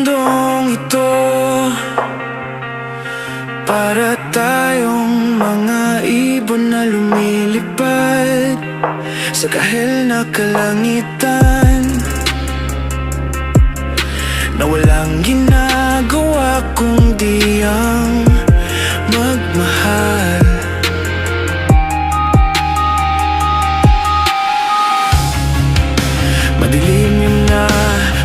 mundong ito, para tayong mga ibon na lumilipad sa kahil na kalangitan, na walang ginagawa kundi ang magmahal. Madilim yun na,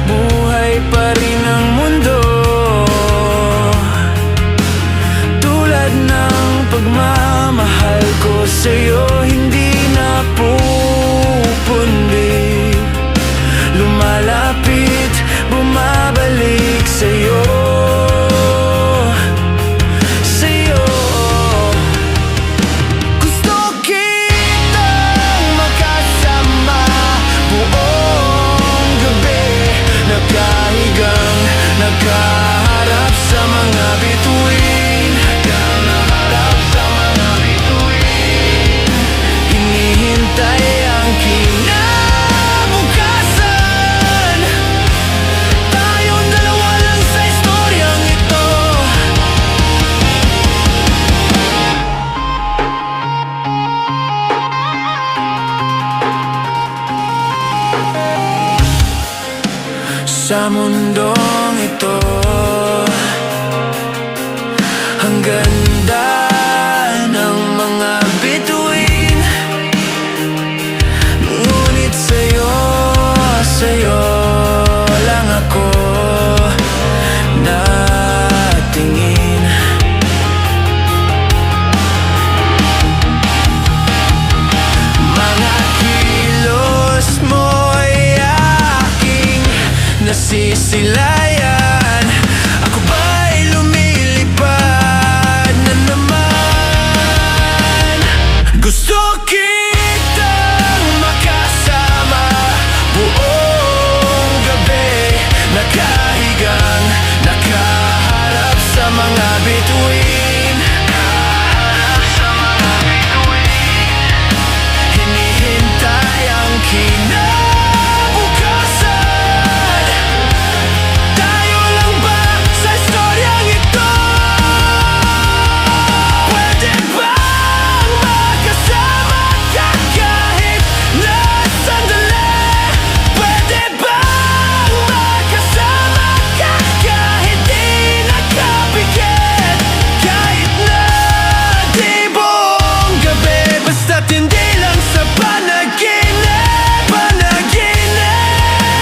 buhay pa rin ang mundo, tulad ng pagmamahal ko sa'yo, hindi na pupundi. Lumalapit, bumabalik sa'yo, sa'yo. Gusto kitang makasama buong gabi, nakahigang, nakaharap sa mga bituin, nakaharap sa mga bituin. Hinihintay ang kinabukasan, tayong dalawa lang sa istoryang ito. Sa mundong ito, ang ganda ng mga bituin, ngunit sa'yo, sa'yo lang ako natingin. Mga kilos mo'y aking nasisilayan, ako ba'y lumilipad na naman? Gusto kitang makasama buong gabi, nakahigang, nakaharap sa mga bituin, nakaharap sa mga bituin. Hinihintay ang kinabukasan, tayo lang ba sa istoryang ito? Pwede bang magkasama ka kahit na sandali? Pwede bang magkasama ka kahit di nakapikit? Kahit na di buong gabi, basta't hindi lang sa panaginip, panaginip,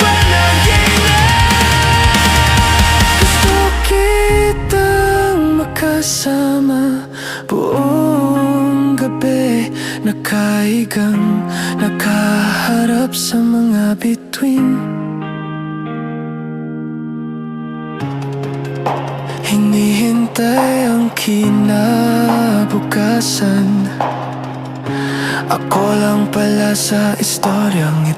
panaginip. Gusto kitang makasama buong gabi, nakahigang, nakaharap sa mga bituin. Hinihintay ang kinabukasan, ako lang pala sa istoryang ito.